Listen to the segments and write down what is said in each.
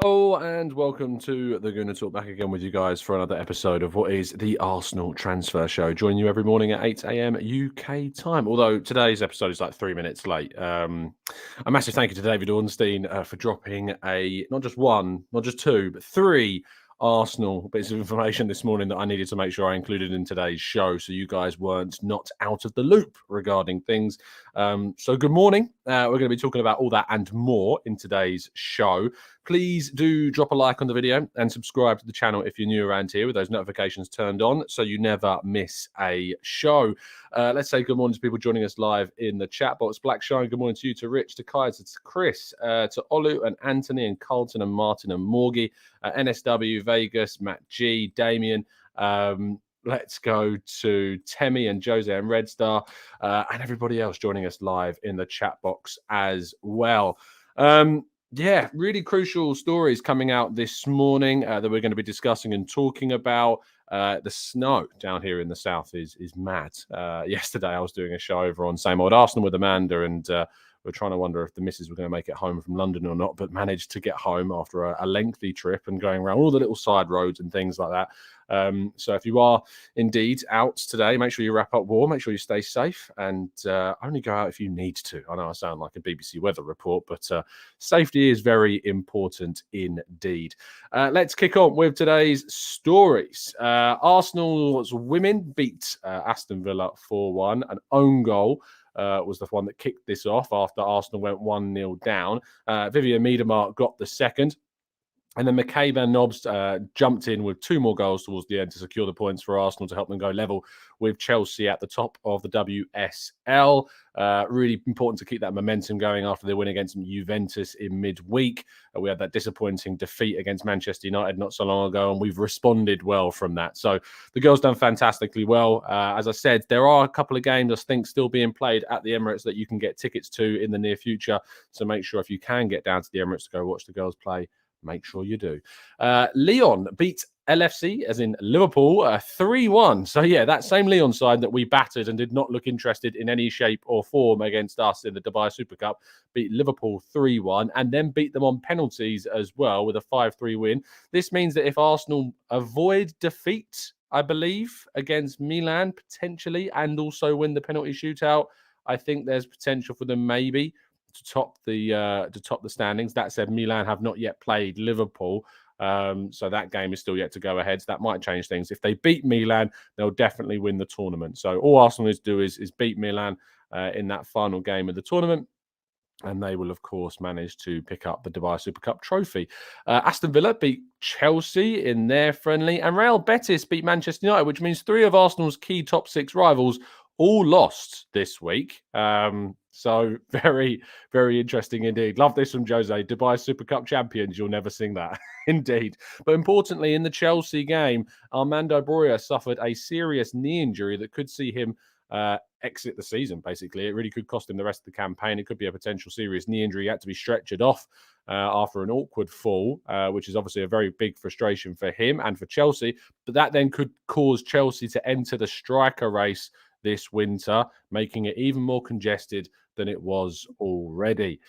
Hello and welcome to the Gooner Talk, back again with you guys for another episode of what is the Arsenal Transfer Show. Join you every morning at 8 a.m. UK time, although today's episode is like 3 minutes late. A massive thank you to David Ornstein for dropping not just one, not just two, but three Arsenal bits of information this morning that I needed to make sure I included in today's show so you guys weren't not out of the loop regarding things. So good morning. We're going to be talking about all that and more in today's show. Please do drop a like on the video and subscribe to the channel if you're new around here with those notifications turned on so you never miss a show. Let's say good morning to people joining us live in the chat box. Black Shine, good morning to you, to Rich, to Kai, to Chris, to Olu and Anthony and Carlton and Martin and Morgie, NSW, Vegas, Matt G, Damien. Let's go to Temi and Jose and Red Star and everybody else joining us live in the chat box as well. Yeah, really crucial stories coming out this morning that we're going to be discussing and talking about. The snow down here in the south is mad. Yesterday I was doing a show over on Same Old Arsenal with Amanda, and we're trying to wonder if the missus were going to make it home from London or not, but managed to get home after a lengthy trip and going around all the little side roads and things like that. So if you are indeed out today, make sure you wrap up warm, make sure you stay safe, and only go out if you need to. I know I sound like a BBC weather report, but safety is very important indeed. Let's kick on with today's stories. Arsenal's women beat Aston Villa 4-1. An own goal was the one that kicked this off after Arsenal went 1-0 down. Vivian Miedema got the second. And then McKay Van Nobs jumped in with two more goals towards the end to secure the points for Arsenal to help them go level with Chelsea at the top of the WSL. Really important to keep that momentum going after their win against Juventus in midweek. We had that disappointing defeat against Manchester United not so long ago, and we've responded well from that. So the girls done fantastically well. As I said, there are a couple of games I think still being played at the Emirates that you can get tickets to in the near future. So make sure if you can get down to the Emirates to go watch the girls play, make sure you do. Lyon beat LFC, as in Liverpool, 3-1. So, yeah, that same Lyon side that we battered and did not look interested in any shape or form against us in the Dubai Super Cup, beat Liverpool 3-1 and then beat them on penalties as well with a 5-3 win. This means that if Arsenal avoid defeat, I believe, against Milan potentially, and also win the penalty shootout, I think there's potential for them maybe to top the standings. That said, Milan have not yet played Liverpool, so that game is still yet to go ahead. So that might change things. If they beat Milan, they'll definitely win the tournament. So all Arsenal needs to do is beat Milan in that final game of the tournament, and they will, of course, manage to pick up the Dubai Super Cup trophy. Aston Villa beat Chelsea in their friendly, and Real Betis beat Manchester United, which means three of Arsenal's key top six rivals all lost this week. So very, very interesting indeed. Love this from Jose. Dubai Super Cup champions, you'll never sing that. Indeed. But importantly, in the Chelsea game, Armando Broja suffered a serious knee injury that could see him exit the season, basically. It really could cost him the rest of the campaign. It could be a potential serious knee injury. He had to be stretchered off after an awkward fall, which is obviously a very big frustration for him and for Chelsea. But that then could cause Chelsea to enter the striker race this winter, making it even more congested than it was already.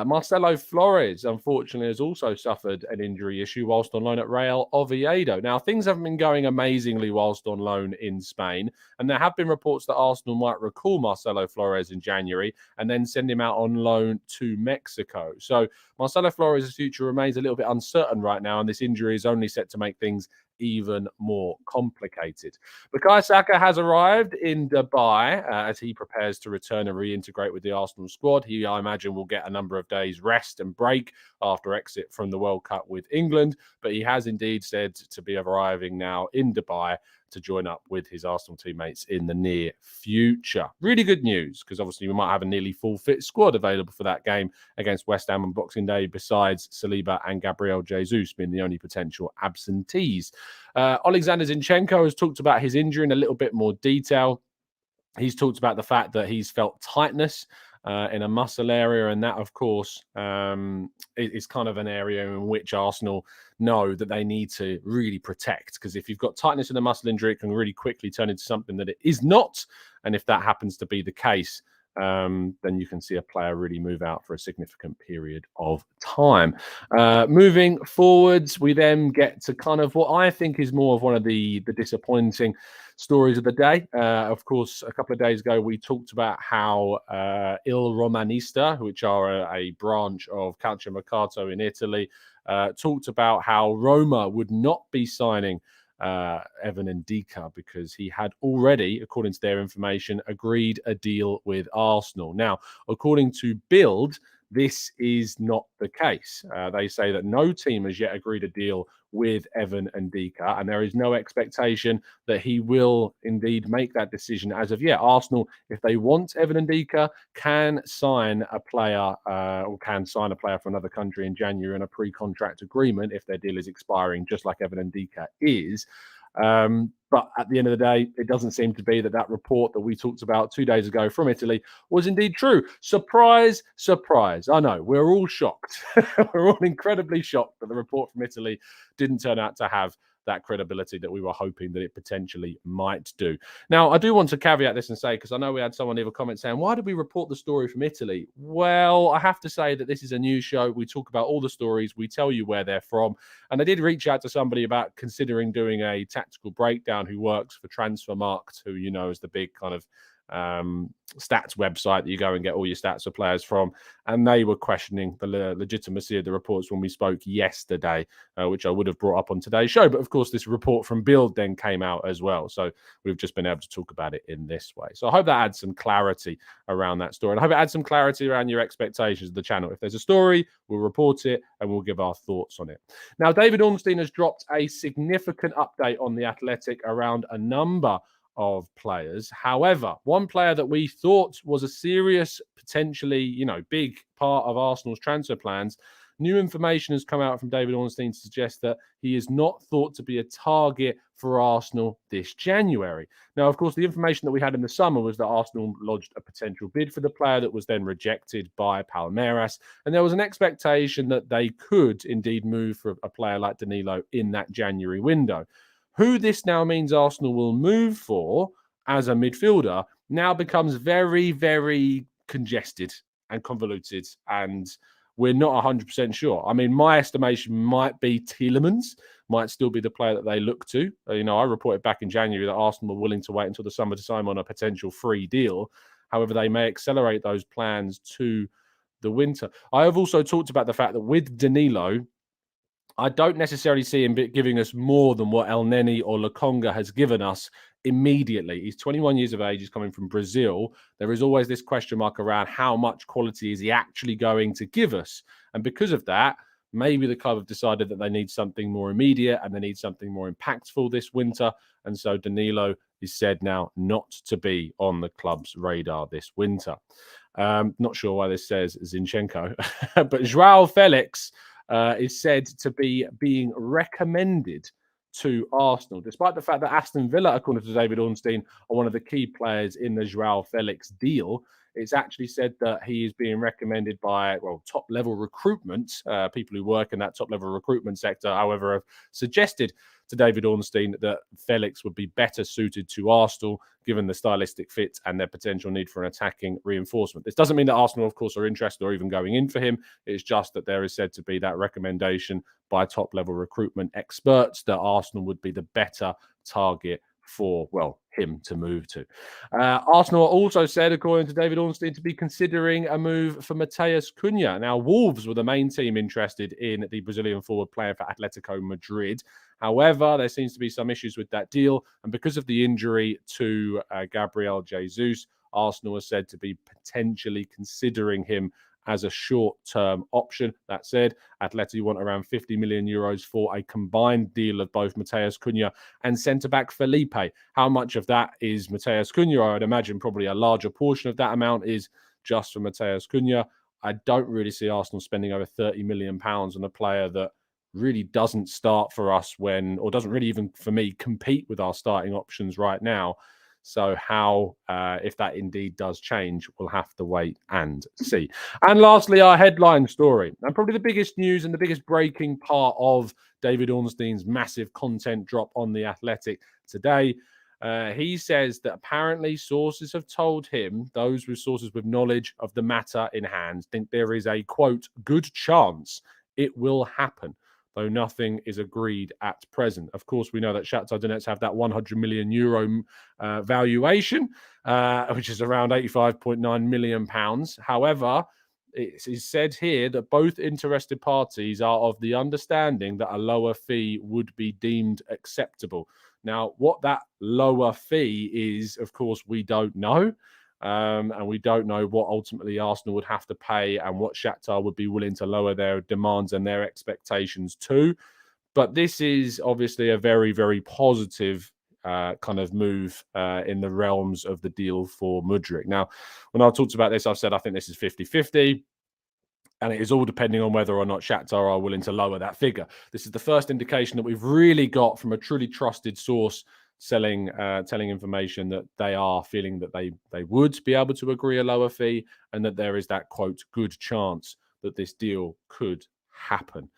Marcelo Flores, unfortunately, has also suffered an injury issue whilst on loan at Real Oviedo. Now, things haven't been going amazingly whilst on loan in Spain, and there have been reports that Arsenal might recall Marcelo Flores in January and then send him out on loan to Mexico. So Marcelo Flores' future remains a little bit uncertain right now, and this injury is only set to make things even more complicated. Bukayo Saka has arrived in Dubai as he prepares to return and reintegrate with the Arsenal squad. He, I imagine, will get a number of days rest and break after exit from the World Cup with England, but he has indeed said to be arriving now in Dubai to join up with his Arsenal teammates in the near future. Really good news, because obviously we might have a nearly full fit squad available for that game against West Ham on Boxing Day, besides Saliba and Gabriel Jesus being the only potential absentees. Alexander Zinchenko has talked about his injury in a little bit more detail. He's talked about the fact that he's felt tightness in a muscle area, and that, of course, is kind of an area in which Arsenal know that they need to really protect, because if you've got tightness in a muscle injury, it can really quickly turn into something that it is not, and if that happens to be the case, then you can see a player really move out for a significant period of time. Moving forwards, we then get to kind of what I think is more of one of the disappointing stories of the day. Of course, a couple of days ago, we talked about how Il Romanista, which are a branch of Calciomercato in Italy, talked about how Roma would not be signing Evan Ndicka because he had already, according to their information, agreed a deal with Arsenal. Now, according to Bild, this is not the case. They say that no team has yet agreed a deal with Evan Ndicka, and there is no expectation that he will indeed make that decision as of yet. Arsenal, if they want Evan Ndicka, can sign a player for another country in January on a pre-contract agreement if their deal is expiring, just like Evan Ndicka is. But at the end of the day, it doesn't seem to be that report that we talked about 2 days ago from Italy was indeed true. Surprise, surprise. I know, we're all shocked. We're all incredibly shocked that the report from Italy didn't turn out to have that credibility that we were hoping that it potentially might do. Now, I do want to caveat this and say, because I know we had someone leave a comment saying, why did we report the story from Italy? Well, I have to say that this is a news show. We talk about all the stories. We tell you where they're from. And I did reach out to somebody about considering doing a tactical breakdown who works for Transfermarkt, who you know is the big kind of stats website that you go and get all your stats of players from, and they were questioning the legitimacy of the reports when we spoke yesterday, which I would have brought up on today's show. But of course, this report from Bild then came out as well, so we've just been able to talk about it in this way. So I hope that adds some clarity around that story, and I hope it adds some clarity around your expectations of the channel. If there's a story, we'll report it and we'll give our thoughts on it. Now, David Ornstein has dropped a significant update on the Athletic around a number of players. However, one player that we thought was a serious, potentially, big part of Arsenal's transfer plans, new information has come out from David Ornstein to suggest that he is not thought to be a target for Arsenal this January. Now, of course, the information that we had in the summer was that Arsenal lodged a potential bid for the player that was then rejected by Palmeiras, and there was an expectation that they could indeed move for a player like Danilo in that January window. Who this now means Arsenal will move for as a midfielder now becomes very, very congested and convoluted, and we're not 100% sure. I mean, my estimation might be Tielemans might still be the player that they look to. I reported back in January that Arsenal were willing to wait until the summer to sign on a potential free deal. However, they may accelerate those plans to the winter. I have also talked about the fact that with Danilo, I don't necessarily see him giving us more than what El Neni or Lokonga has given us immediately. He's 21 years of age. He's coming from Brazil. There is always this question mark around how much quality is he actually going to give us. And because of that, maybe the club have decided that they need something more immediate and they need something more impactful this winter. And so Danilo is said now not to be on the club's radar this winter. Not sure why this says Zinchenko, but Joao Felix is said to be being recommended to Arsenal, despite the fact that Aston Villa, according to David Ornstein, are one of the key players in the Joao Felix deal. It's actually said that he is being recommended by, top-level recruitment. People who work in that top-level recruitment sector, however, have suggested to David Ornstein that Felix would be better suited to Arsenal, given the stylistic fit and their potential need for an attacking reinforcement. This doesn't mean that Arsenal, of course, are interested or even going in for him. It's just that there is said to be that recommendation by top-level recruitment experts that Arsenal would be the better target for, him to move to. Arsenal also said, according to David Ornstein, to be considering a move for Matheus Cunha. Now, Wolves were the main team interested in the Brazilian forward player for Atletico Madrid. However, there seems to be some issues with that deal. And because of the injury to Gabriel Jesus, Arsenal is said to be potentially considering him as a short-term option. That said, Atleti want around 50 million euros for a combined deal of both Matheus Cunha and centre-back Felipe. How much of that is Matheus Cunha? I would imagine probably a larger portion of that amount is just for Matheus Cunha. I don't really see Arsenal spending over £30 million on a player that really doesn't start for us or doesn't really even, for me, compete with our starting options right now. So how, if that indeed does change, we'll have to wait and see. And lastly, our headline story. And probably the biggest news and the biggest breaking part of David Ornstein's massive content drop on The Athletic today. He says that apparently sources have told him, those with sources with knowledge of the matter in hand, think there is a, quote, good chance it will happen, though nothing is agreed at present. Of course, we know that Shakhtar Donetsk have that 100 million euro valuation, which is around 85.9 million pounds. However, it is said here that both interested parties are of the understanding that a lower fee would be deemed acceptable. Now, what that lower fee is, of course, we don't know. And we don't know what ultimately Arsenal would have to pay and what Shakhtar would be willing to lower their demands and their expectations to. But this is obviously a very, very positive kind of move in the realms of the deal for Mudryk. Now, when I talked about this, I've said I think this is 50-50. And it is all depending on whether or not Shakhtar are willing to lower that figure. This is the first indication that we've really got from a truly trusted source telling information that they are feeling that they would be able to agree a lower fee and that there is that, quote, good chance that this deal could happen.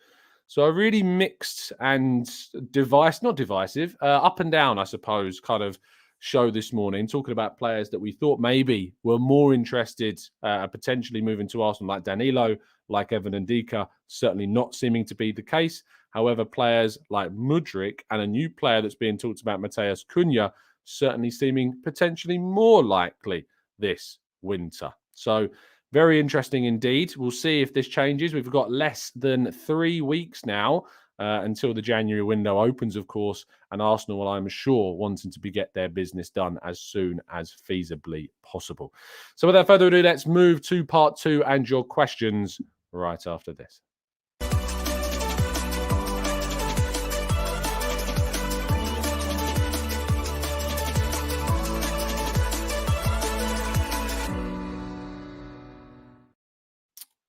So a really mixed and not divisive, up and down, I suppose, kind of show this morning, talking about players that we thought maybe were more interested potentially moving to Arsenal, like Danilo, like Evan Ndicka, certainly not seeming to be the case. However, players like Mudryk and a new player that's being talked about, Matheus Cunha, certainly seeming potentially more likely this winter. So very interesting indeed. We'll see if this changes. We've got less than 3 weeks now until the January window opens, of course, and Arsenal, I'm sure, wanting to get their business done as soon as feasibly possible. So without further ado, let's move to part 2 and your questions right after this.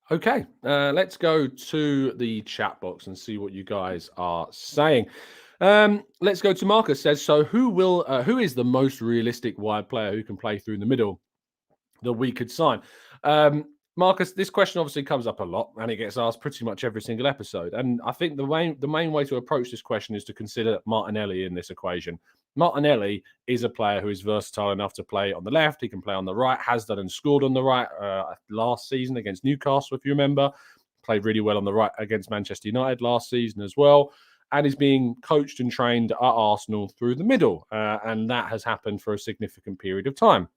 Okay, let's go to the chat box and see what you guys are saying. Let's go to Marcus. Says, so who is the most realistic wide player who can play through the middle that we could sign? Marcus, this question obviously comes up a lot and it gets asked pretty much every single episode. And I think the main way to approach this question is to consider Martinelli in this equation. Martinelli is a player who is versatile enough to play on the left. He can play on the right, has done and scored on the right last season against Newcastle, if you remember. Played really well on the right against Manchester United last season as well. And is being coached and trained at Arsenal through the middle. And that has happened for a significant period of time.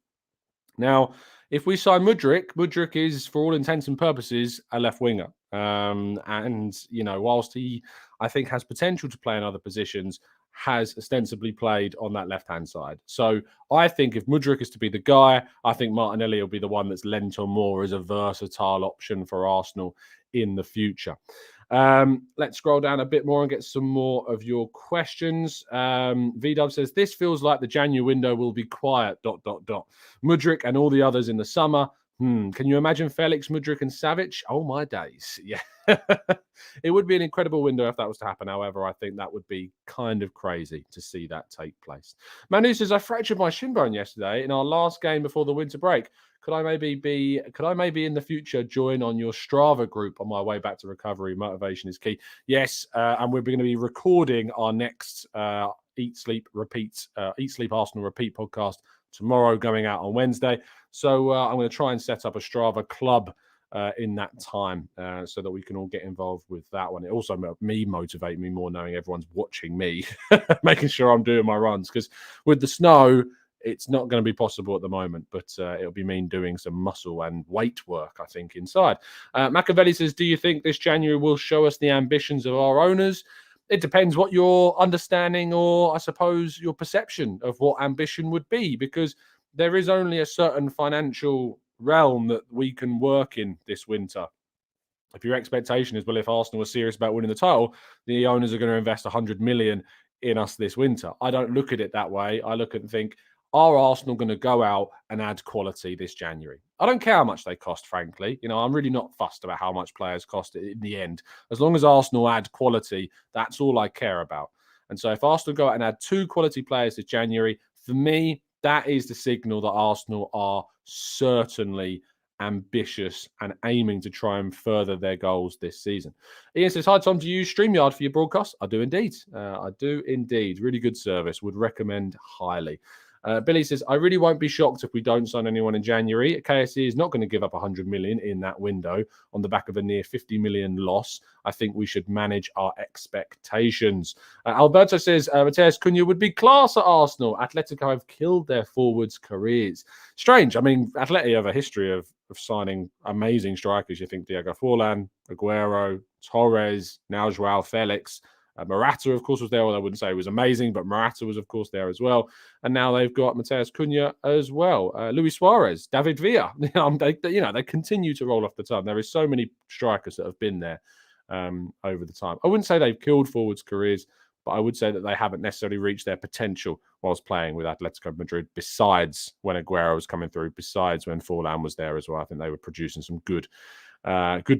Now, if we sign Mudryk is, for all intents and purposes, a left winger. And, you know, whilst he, I think, has potential to play in other positions, has ostensibly played on that left-hand side. So I think if Mudryk is to be the guy, I think Martinelli will be the one that's lent on more as a versatile option for Arsenal in the future. Let's scroll down a bit more and get some more of your questions. VDub says, this feels like the January window will be quiet, ... Mudryk and all the others in the summer. Can you imagine Felix, Mudryk and Savic? Oh, my days. Yeah. It would be an incredible window if that was to happen. However, I think that would be kind of crazy to see that take place. Manu says, I fractured my shin bone yesterday in our last game before the winter break. Could I maybe in the future join on your Strava group on my way back to recovery? Motivation is key. Yes, and we're going to be recording our next Eat Sleep Arsenal Repeat podcast tomorrow, going out on Wednesday. So I'm going to try and set up a Strava club in that time so that we can all get involved with that one. It also motivate me more knowing everyone's watching me, making sure I'm doing my runs, because with the snow, it's not going to be possible at the moment, but it'll be mean doing some muscle and weight work, I think, inside. Machiavelli says, do you think this January will show us the ambitions of our owners? It depends what your understanding or, I suppose, your perception of what ambition would be, because there is only a certain financial realm that we can work in this winter. If your expectation is, well, if Arsenal are serious about winning the title, the owners are going to invest 100 million in us this winter. I don't look at it that way. I look at and think, are Arsenal going to go out and add quality this January? I don't care how much they cost, frankly. You know, I'm really not fussed about how much players cost in the end. As long as Arsenal add quality, that's all I care about. And so if Arsenal go out and add 2 quality players this January, for me, that is the signal that Arsenal are certainly ambitious and aiming to try and further their goals this season. Ian says, hi, Tom, do you use StreamYard for your broadcast? I do indeed. Really good service. Would recommend highly. Billy says, I really won't be shocked if we don't sign anyone in January. KSE is not going to give up 100 million in that window on the back of a near 50 million loss. I think we should manage our expectations. Alberto says, Matheus Cunha would be class at Arsenal. Atletico have killed their forwards' careers. Strange. I mean, Atleti have a history of signing amazing strikers. You think Diego Forlan, Aguero, Torres, now Joao Felix. Morata, of course, was there. Well, I wouldn't say it was amazing, but Morata was, of course, there as well. And now they've got Matheus Cunha as well. Luis Suarez, David Villa. They continue to roll off the tongue. There is so many strikers that have been there over the time. I wouldn't say they've killed forwards' careers, but I would say that they haven't necessarily reached their potential whilst playing with Atletico Madrid, besides when Aguero was coming through, besides when Forlan was there as well. I think they were producing some good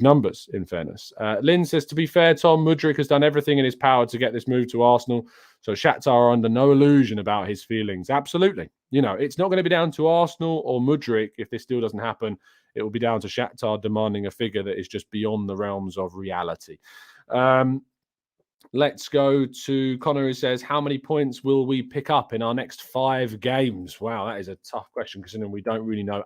numbers, in fairness. Lynn says, to be fair, Tom, Mudryk has done everything in his power to get this move to Arsenal, so Shakhtar are under no illusion about his feelings. Absolutely. It's not going to be down to Arsenal or Mudryk if this deal doesn't happen. It will be down to Shakhtar demanding a figure that is just beyond the realms of reality. Let's go to Connor, who says, how many points will we pick up in our next 5 games? Wow, that is a tough question, considering we don't really know,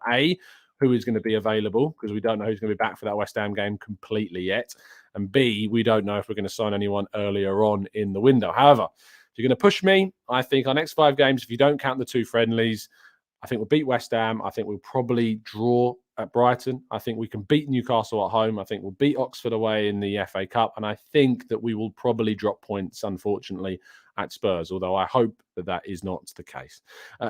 who is going to be available, because we don't know who's going to be back for that West Ham game completely yet. And B, we don't know if we're going to sign anyone earlier on in the window. However, if you're going to push me, I think our next 5 games, if you don't count the 2 friendlies, I think we'll beat West Ham. I think we'll probably draw at Brighton. I think we can beat Newcastle at home. I think we'll beat Oxford away in the FA Cup. And I think that we will probably drop points, unfortunately, at Spurs, although I hope that is not the case.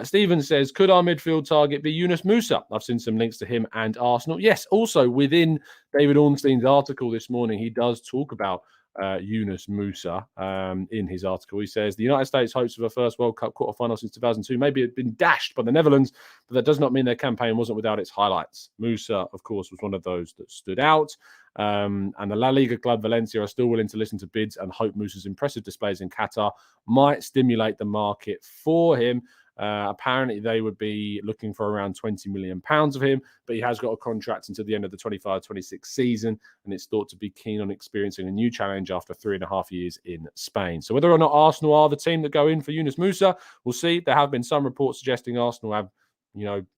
Stephen says, could our midfield target be Yunus Musah? I've seen some links to him and Arsenal. Yes, also within David Ornstein's article this morning, he does talk about Yunus Musah in his article. He says, the United States hopes of a first World Cup quarterfinal since 2002 maybe had been dashed by the Netherlands, but that does not mean their campaign wasn't without its highlights. Musah, of course, was one of those that stood out. And the La Liga club Valencia are still willing to listen to bids and hope Musah's impressive displays in Qatar might stimulate the market for him. Apparently, they would be looking for around £20 million of him, but he has got a contract until the end of the 25-26 season, and it's thought to be keen on experiencing a new challenge after 3.5 years in Spain. So whether or not Arsenal are the team that go in for Yunus Musah, we'll see. There have been some reports suggesting Arsenal have,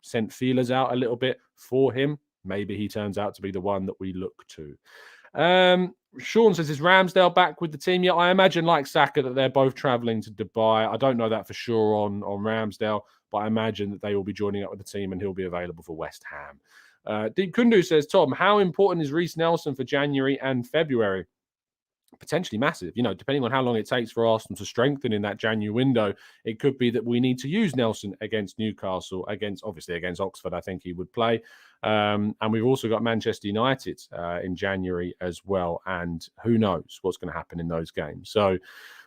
sent feelers out a little bit for him. Maybe he turns out to be the one that we look to. Sean says, is Ramsdale back with the team yet? I imagine, like Saka, that they're both travelling to Dubai. I don't know that for sure on Ramsdale, but I imagine that they will be joining up with the team and he'll be available for West Ham. Deep Kundu says, Tom, how important is Reece Nelson for January and February? Potentially massive, depending on how long it takes for Arsenal to strengthen in that January window. It could be that we need to use Nelson against Newcastle, against Oxford. I think he would play. And we've also got Manchester United in January as well. And who knows what's going to happen in those games. So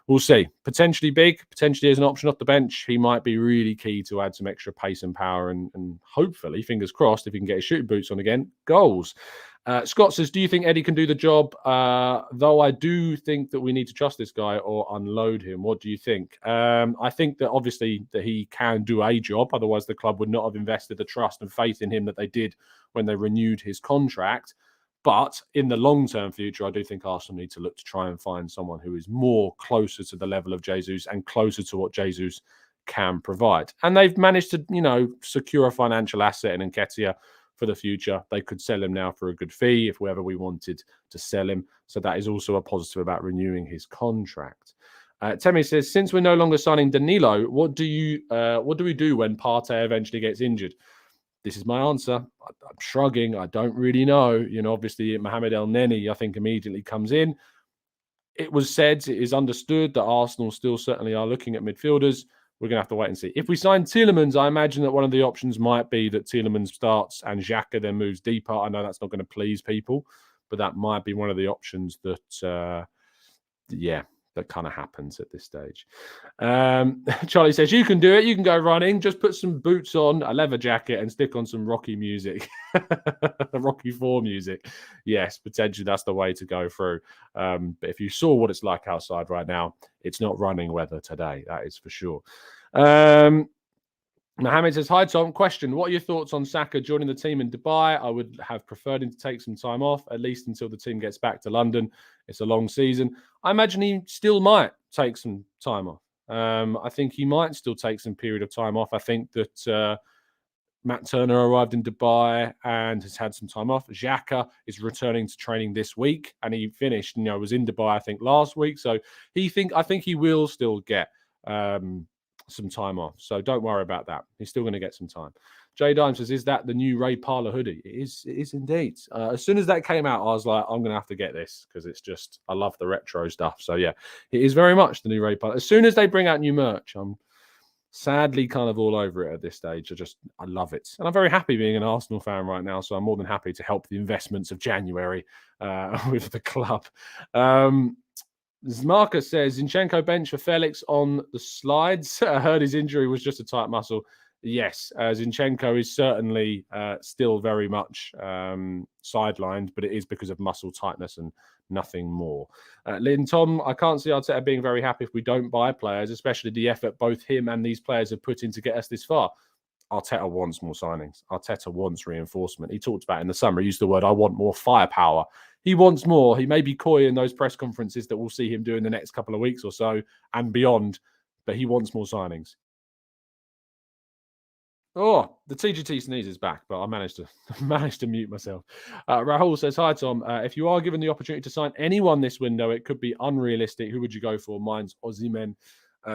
we'll see. Potentially big, potentially as an option off the bench. He might be really key to add some extra pace and power and hopefully, fingers crossed, if he can get his shooting boots on again, goals. Scott says, do you think Eddie can do the job? Though I do think that we need to trust this guy or unload him. What do you think? I think that obviously that he can do a job. Otherwise, the club would not have invested the trust and faith in him that they did when they renewed his contract. But in the long-term future, I do think Arsenal need to look to try and find someone who is more closer to the level of Jesus and closer to what Jesus can provide. And they've managed to, secure a financial asset in Nketiah for the future. They could sell him now for a good fee if whoever we wanted to sell him. So that is also a positive about renewing his contract. Temi says, since we're no longer signing Danilo, what do we do when Partey eventually gets injured? This is my answer. I'm shrugging. I don't really know. Obviously, Mohamed El Neni, I think, immediately comes in. It was said, it is understood that Arsenal still certainly are looking at midfielders. We're going to have to wait and see. If we sign Tielemans, I imagine that one of the options might be that Tielemans starts and Xhaka then moves deeper. I know that's not going to please people, but that might be one of the options that, that kind of happens at this stage. Charlie says, you can do it. You can go running. Just put some boots on, a leather jacket, and stick on some Rocky music. Rocky 4 music. Yes, potentially that's the way to go through. But if you saw what it's like outside right now, it's not running weather today. That is for sure. Mohammed says, hi, Tom. Question, what are your thoughts on Saka joining the team in Dubai? I would have preferred him to take some time off, at least until the team gets back to London. It's a long season. I imagine he still might take some time off. I think he might still take some period of time off. I think that Matt Turner arrived in Dubai and has had some time off. Xhaka is returning to training this week, and he finished, was in Dubai, I think, last week. So I think he will still get some time off. So don't worry about that. He's still going to get some time. Jay Dime says, is that the new Ray Parlour hoodie? It is indeed. As soon as that came out, I was like, I'm going to have to get this because it's just, I love the retro stuff. So yeah, it is very much the new Ray Parlour. As soon as they bring out new merch, I'm sadly kind of all over it at this stage. I love it. And I'm very happy being an Arsenal fan right now. So I'm more than happy to help the investments of January with the club. Marcus says, Zinchenko bench for Felix on the slides. I heard his injury was just a tight muscle. Yes, Zinchenko is certainly still very much sidelined, but it is because of muscle tightness and nothing more. Lynn Tom, I can't see Arteta being very happy if we don't buy players, especially the effort both him and these players have put in to get us this far. Arteta wants more signings. Arteta wants reinforcement. He talked about in the summer, he used the word, I want more firepower. He wants more. He may be coy in those press conferences that we'll see him do in the next couple of weeks or so and beyond, but he wants more signings. Oh, the TGT sneeze is back, but I managed to mute myself. Rahul says, hi, Tom. If you are given the opportunity to sign anyone this window, it could be unrealistic. Who would you go for? Mine's Osimhen,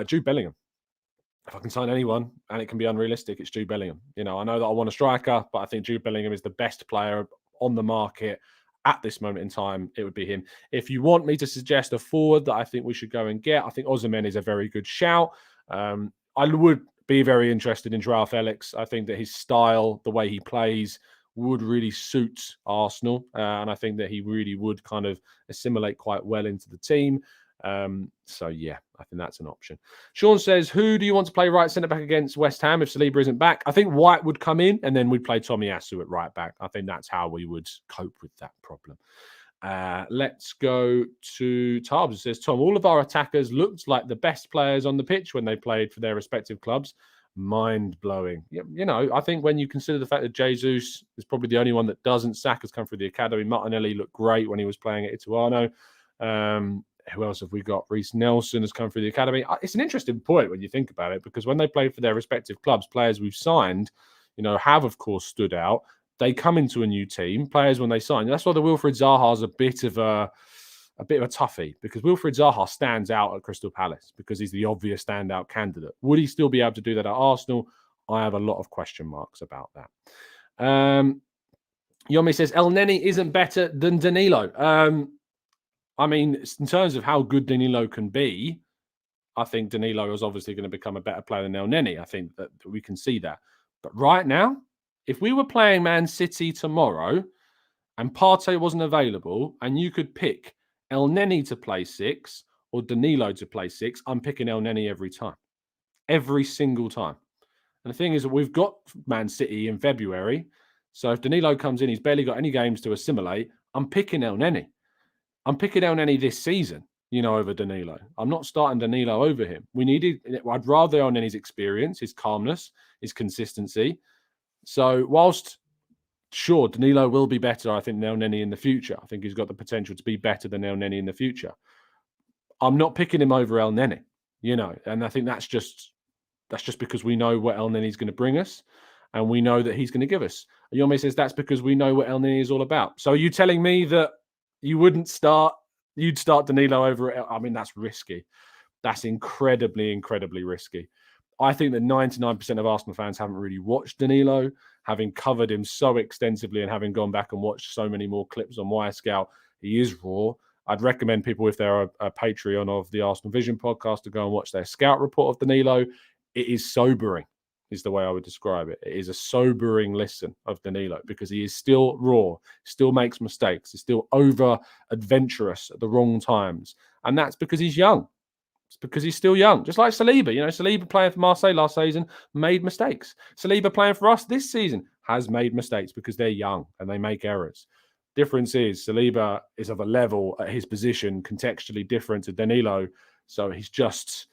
Jude Bellingham. If I can sign anyone and it can be unrealistic, it's Jude Bellingham. I know that I want a striker, but I think Jude Bellingham is the best player on the market at this moment in time. It would be him. If you want me to suggest a forward that I think we should go and get, I think Osimhen is a very good shout. I would be very interested in Joao Felix. I think that his style, the way he plays, would really suit Arsenal. And I think that he really would kind of assimilate quite well into the team. So yeah, I think that's an option. Sean says, who do you want to play right centre back against West Ham if Saliba isn't back? I think White would come in and then we'd play Tomiyasu at right back. I think that's how we would cope with that problem. Let's go to Tarbs. It says, Tom, all of our attackers looked like the best players on the pitch when they played for their respective clubs. Mind-blowing. I think when you consider the fact that Jesus is probably the only one that doesn't. Saka's come through the academy. Martinelli looked great when he was playing at Ituano. Who else have we got? Reece Nelson has come through the academy. It's an interesting point when you think about it, because when they played for their respective clubs, players we've signed, have of course stood out. They come into a new team. Players when they sign, that's why the Wilfried Zaha's a bit of a toughie, because Wilfried Zaha stands out at Crystal Palace because he's the obvious standout candidate. Would he still be able to do that at Arsenal? I have a lot of question marks about that. Yomi says El Neni isn't better than Danilo. In terms of how good Danilo can be, I think Danilo is obviously going to become a better player than El Neni. I think that we can see that. But right now, if we were playing Man City tomorrow and Partey wasn't available and you could pick El Neni to play 6 or Danilo to play 6, I'm picking El Neni every time. Every single time. And the thing is that we've got Man City in February. So if Danilo comes in, he's barely got any games to assimilate, I'm picking El Neni. I'm picking El Neni this season, over Danilo. I'm not starting Danilo over him. I'd rather El Neni's experience, his calmness, his consistency. So whilst, sure, Danilo will be better, I think, than El Neni in the future. I think he's got the potential to be better than El Neni in the future. I'm not picking him over El Neni, and I think that's just because we know what El Neni's going to bring us and we know that he's going to give us. Yomi says that's because we know what El Neni is all about. So are you telling me that you'd start Danilo over it? That's risky. That's incredibly, incredibly risky. I think that 99% of Arsenal fans haven't really watched Danilo, having covered him so extensively and having gone back and watched so many more clips on Wirescout. He is raw. I'd recommend people, if they're a Patreon of the Arsenal Vision podcast, to go and watch their scout report of Danilo. It is sobering, is the way I would describe it. It is a sobering listen of Danilo because he is still raw, still makes mistakes, he's still over-adventurous at the wrong times. And that's because he's young. It's because he's still young. Just like Saliba. Saliba playing for Marseille last season made mistakes. Saliba playing for us this season has made mistakes because they're young and they make errors. Difference is Saliba is of a level at his position contextually different to Danilo. So he's just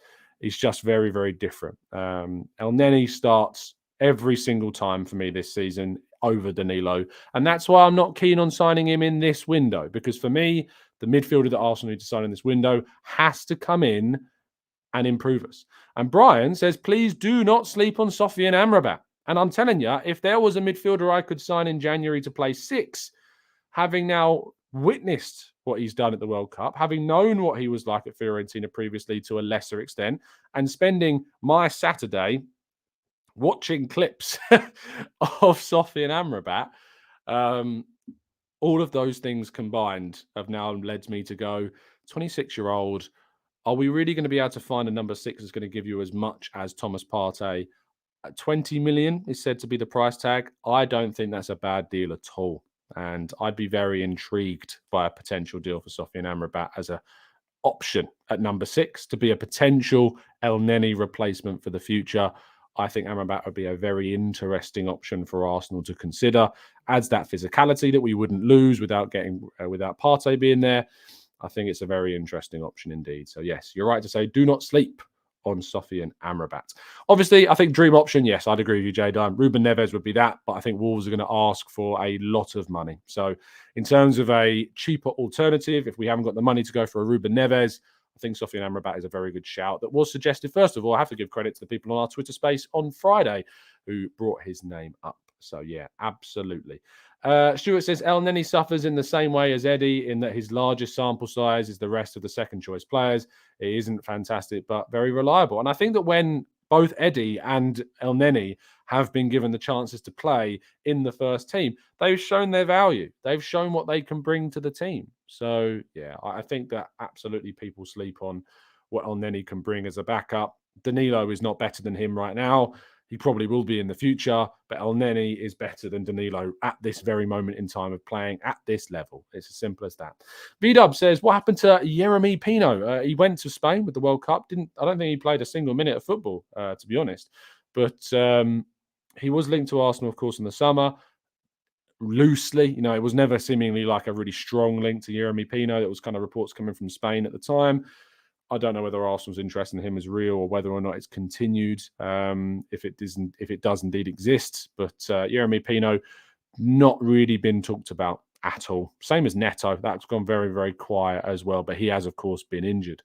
very, very different. El Neni starts every single time for me this season over Danilo. And that's why I'm not keen on signing him in this window, because for me, the midfielder that Arsenal need to sign in this window has to come in and improve us. And Brian says, please do not sleep on Sofyan Amrabat. And I'm telling you, if there was a midfielder I could sign in January to play 6, having now witnessed what he's done at the World Cup, having known what he was like at Fiorentina previously to a lesser extent, and spending my Saturday watching clips of Sofyan Amrabat, all of those things combined have now led me to go, 26-year-old, are we really going to be able to find a number 6 that's going to give you as much as Thomas Partey? 20 million is said to be the price tag. I don't think that's a bad deal at all. And I'd be very intrigued by a potential deal for Sofyan Amrabat as an option at number 6 to be a potential El Neni replacement for the future. I think Amrabat would be a very interesting option for Arsenal to consider. Adds that physicality that we wouldn't lose without Partey being there. I think it's a very interesting option indeed. So yes, you're right to say do not sleep on Sofyan Amrabat. Obviously, I think dream option, yes, I'd agree with you, Jay Dunn. Ruben Neves would be that, but I think Wolves are going to ask for a lot of money. So in terms of a cheaper alternative, if we haven't got the money to go for a Ruben Neves, I think Sofyan Amrabat is a very good shout that was suggested. First of all, I have to give credit to the people on our Twitter space on Friday who brought his name up. So yeah, absolutely. Stuart says El Neni suffers in the same way as Eddie in that his largest sample size is the rest of the second choice players. It isn't fantastic, but very reliable. And I think that when both Eddie and El Neni have been given the chances to play in the first team, they've shown their value. They've shown what they can bring to the team. So yeah, I think that absolutely people sleep on what El Neni can bring as a backup. Danilo is not better than him right now. He probably will be in the future, but El Neni is better than Danilo at this very moment in time of playing at this level. It's as simple as that. V-Dub says, what happened to Yeremy Pino? He went to Spain with the World Cup. I don't think he played a single minute of football, to be honest. But he was linked to Arsenal, of course, in the summer. Loosely, it was never seemingly like a really strong link to Yeremy Pino. There was kind of reports coming from Spain at the time. I don't know whether Arsenal's interest in him is real or whether or not it's continued, if it does indeed exist. But Yeremy Pino, not really been talked about at all. Same as Neto. That's gone very, very quiet as well. But he has, of course, been injured.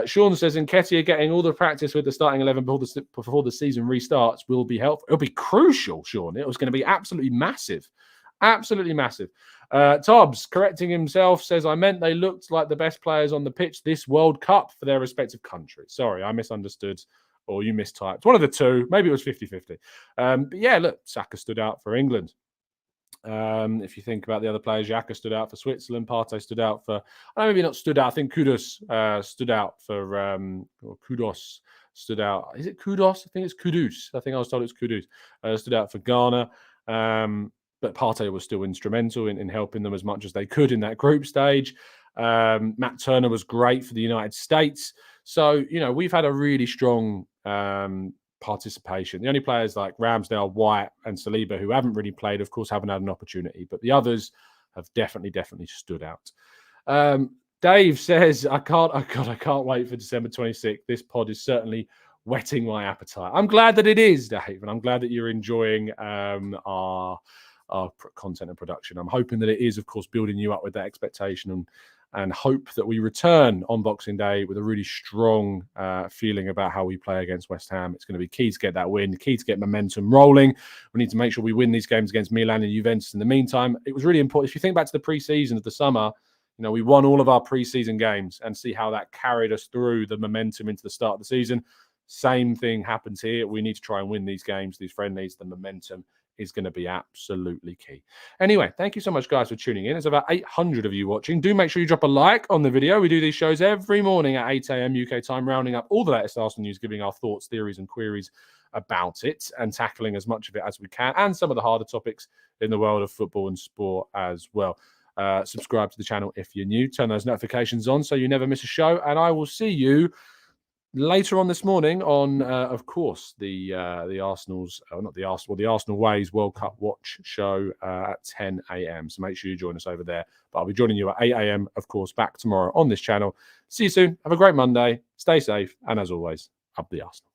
Sean says, Nketiah getting all the practice with the starting 11 before the season restarts will be helpful. It'll be crucial, Sean. It was going to be absolutely massive. Absolutely massive. Tobbs, correcting himself, says, I meant they looked like the best players on the pitch this World Cup for their respective countries. Sorry, I misunderstood, or you mistyped. One of the two. Maybe it was 50-50. But yeah, look, Saka stood out for England. If you think about the other players, Xhaka stood out for Switzerland. Partey stood out for, maybe not stood out. I think Kudus stood out for, or Kudos stood out. Is it Kudos? I think it's Kudus. I think I was told it's Kudus. Stood out for Ghana. But Partey was still instrumental in helping them as much as they could in that group stage. Matt Turner was great for the United States. So, we've had a really strong participation. The only players like Ramsdale, White, and Saliba who haven't really played, of course, haven't had an opportunity. But the others have definitely stood out. Dave says, I can't wait for December 26th. This pod is certainly whetting my appetite. I'm glad that it is, Dave, and I'm glad that you're enjoying our content and production. I'm hoping that it is, of course, building you up with that expectation and hope that we return on Boxing Day with a really strong feeling about how we play against West Ham. It's going to be key to get that win, key to get momentum rolling. We need to make sure we win these games against Milan and Juventus in the meantime. It was really important. If you think back to the pre-season of the summer, we won all of our pre-season games and see how that carried us through the momentum into the start of the season. Same thing happens here. We need to try and win these games, these friendlies. The momentum is going to be absolutely key. Anyway, thank you so much, guys, for tuning in. There's about 800 of you watching. Do make sure you drop a like on the video. We do these shows every morning at 8 a.m. UK time, rounding up all the latest Arsenal news, giving our thoughts, theories, and queries about it, and tackling as much of it as we can, and some of the harder topics in the world of football and sport as well. Subscribe to the channel if you're new. Turn those notifications on so you never miss a show, and I will see you later on this morning on, of course, the Arsenal's, the Arsenal Ways World Cup Watch show at 10 a.m. So make sure you join us over there. But I'll be joining you at 8 a.m., of course, back tomorrow on this channel. See you soon. Have a great Monday. Stay safe. And as always, up the Arsenal.